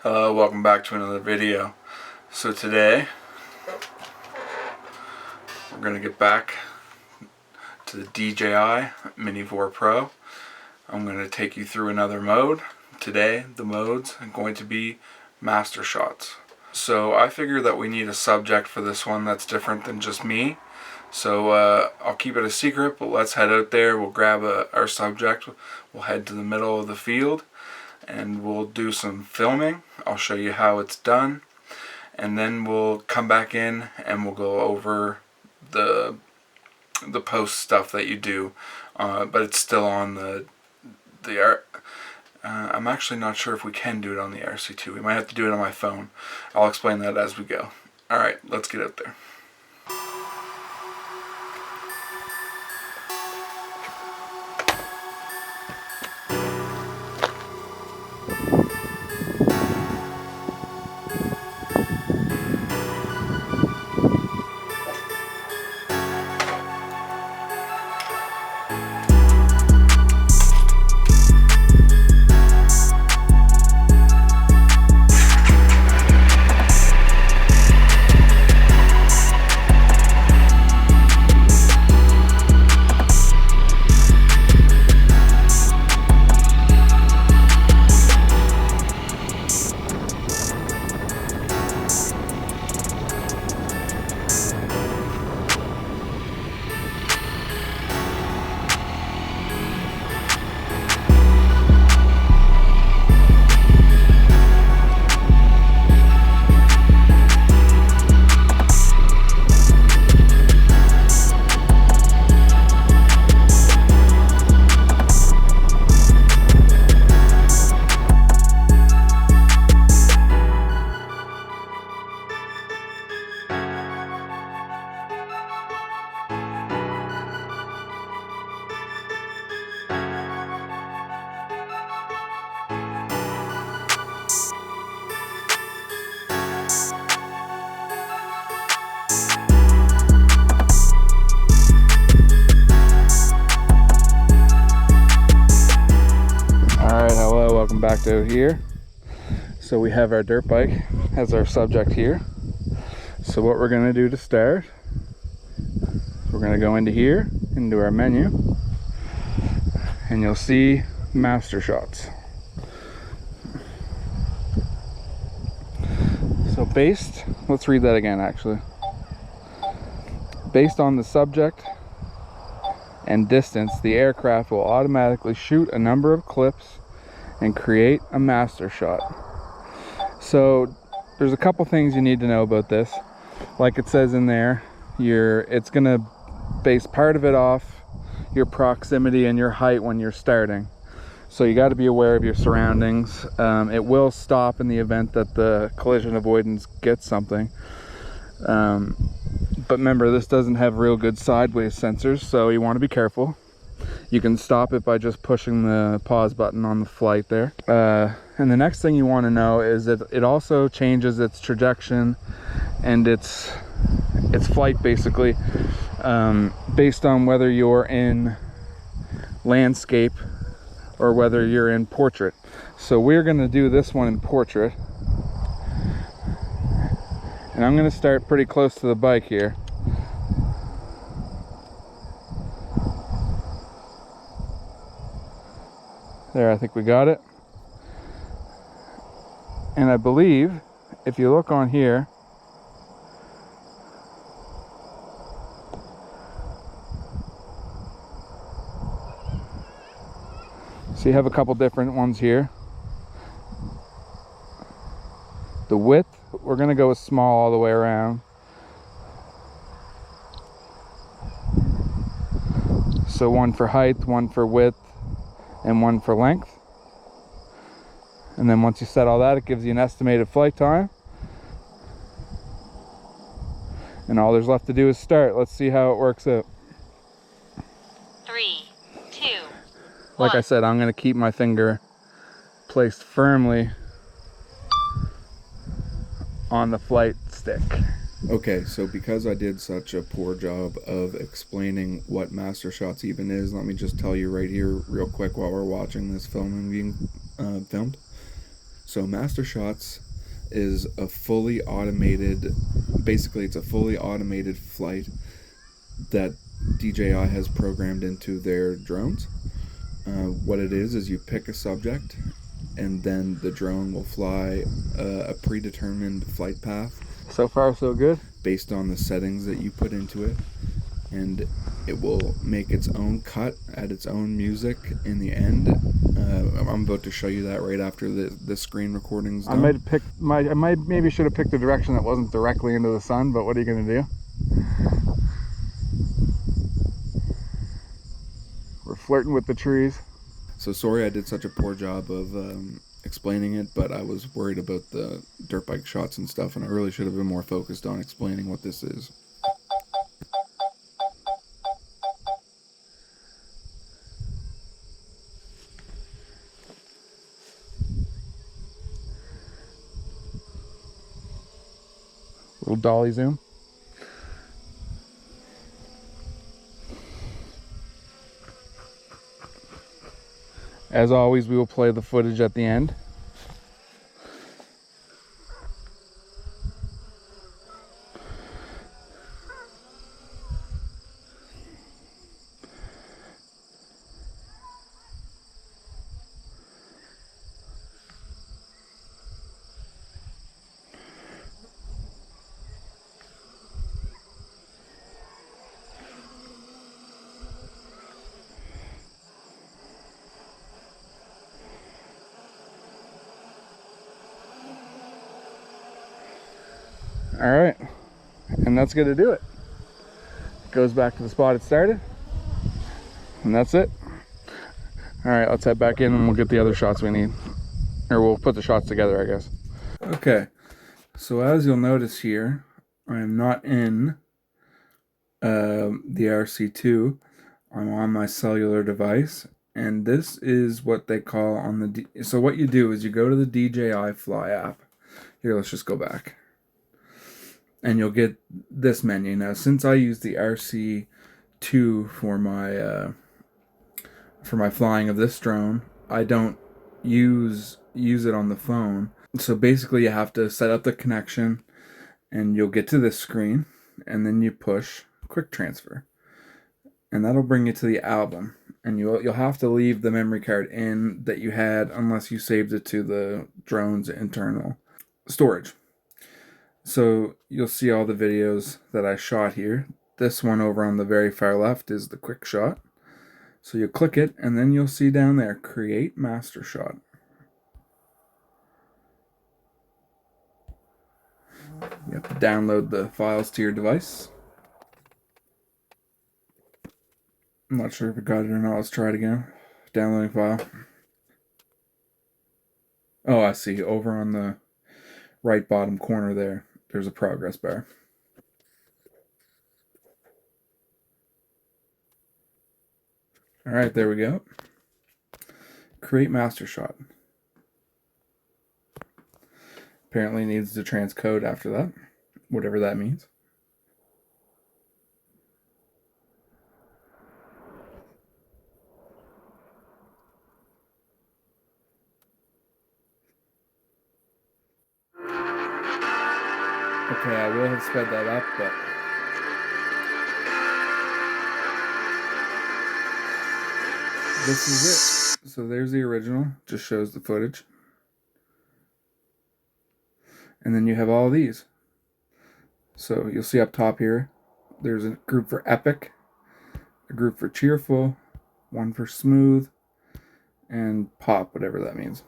Hello, welcome back to another video. So today we're going to get back to the DJI Mini 4 Pro. I'm going to take you through another mode. Today the modes are going to be MasterShots. So I figured that we need a subject for this one that's different than just me. So I'll keep it a secret, but let's head out there. We'll grab our subject. We'll head to the middle of the field and we'll do some filming. I'll show you how it's done, and then we'll come back in and we'll go over the post stuff that you do, but it's still on the I'm actually not sure if we can do it on the RC2. We might have to do it on my phone. I'll explain that as we go. Alright, let's get out there. Welcome back to here. So we have our dirt bike as our subject here. So what we're going to do to start, we're going to go into here, into our menu, and you'll see MasterShots. So let's read that again actually. Based on the subject and distance, the aircraft will automatically shoot a number of clips and create a master shot. So there's a couple things you need to know about this. Like it says in there, it's gonna base part of it off your proximity and your height when you're starting. So you got to be aware of your surroundings. It will stop in the event that the collision avoidance gets something. But remember, this doesn't have real good sideways sensors, so you want to be careful. You can stop it by just pushing the pause button on the flight there. And the next thing you want to know is that it also changes its trajectory and its flight basically based on whether you're in landscape or whether you're in portrait. So we're going to do this one in portrait. And I'm going to start pretty close to the bike here. There, I think we got it. And I believe if you look on here, so you have a couple different ones here. The width, we're going to go with small all the way around. So one for height, one for width, and one for length. And then once you set all that, it gives you an estimated flight time. And all there's left to do is start. Let's see how it works out. 3, 2, 1. Like I said, I'm going to keep my finger placed firmly on the flight stick. Okay, so because I did such a poor job of explaining what MasterShots even is, let me just tell you right here real quick while we're watching this film and being filmed. So MasterShots is a fully automated, basically it's a fully automated flight that DJI has programmed into their drones. What it is you pick a subject, and then the drone will fly a predetermined flight path. So far, so good. Based on the settings that you put into it, and it will make its own cut at its own music in the end. I'm about to show you that right after the screen recording's done. I maybe should have picked a direction that wasn't directly into the sun, but what are you going to do? We're flirting with the trees. So sorry I did such a poor job of explaining it, but I was worried about the dirt bike shots and stuff, and I really should have been more focused on explaining what this is. Little dolly zoom. As always, we will play the footage at the end. All right, and that's gonna do it. Goes back to the spot it started, and that's it. All right, let's head back in and we'll get the other shots we need, or we'll put the shots together, I guess. Okay, so as you'll notice here, I am not in the RC2. I'm on my cellular device, and this is what they call on the so what you do is you go to the DJI Fly app. Here, let's just go back. And you'll get this menu. Now, since I use the RC2 for my flying of this drone, I don't use it on the phone. So basically you have to set up the connection, and you'll get to this screen, and then you push quick transfer. And that'll bring you to the album. And you'll have to leave the memory card in that you had unless you saved it to the drone's internal storage. So you'll see all the videos that I shot here. This one over on the very far left is the quick shot. So you click it, and then you'll see down there, create master shot. You have to download the files to your device. I'm not sure if it got it or not. Let's try it again. Downloading file. Oh, I see. Over on the right bottom corner there, there's a progress bar. All right, there we go. Create master shot. Apparently needs to transcode after that, whatever that means. Okay, I will have sped that up, but this is it. So there's the original, just shows the footage. And then you have all these. So you'll see up top here, there's a group for epic, a group for cheerful, one for smooth, and pop, whatever that means.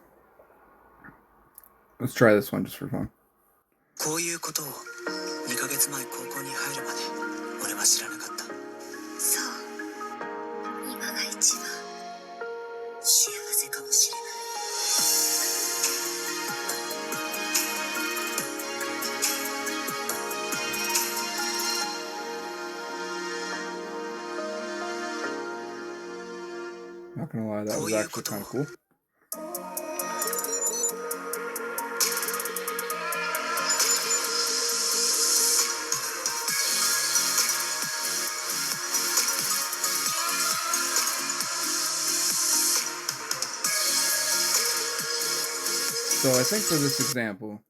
Let's try this one just for fun. こういうことを2ヶ月前高校に入るまで俺は知らなかった。そう、今が一番幸せかもしれない。Not gonna lie, that was actually kind of cool. So I think for this example,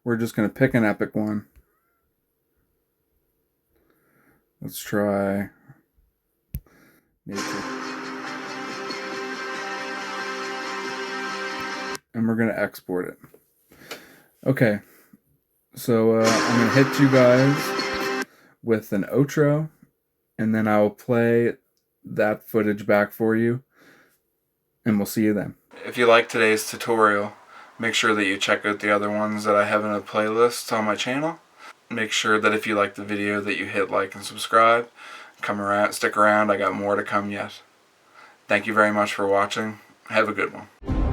we're just going to pick an epic one. Let's try nature. And we're going to export it. Okay, so I'm going to hit you guys with an outro, and then I will play that footage back for you, and we'll see you then. If you like today's tutorial, make sure that you check out the other ones that I have in a playlist on my channel. Make sure that if you like the video that you hit like and subscribe. Come around, stick around, I got more to come yet. Thank you very much for watching. Have a good one.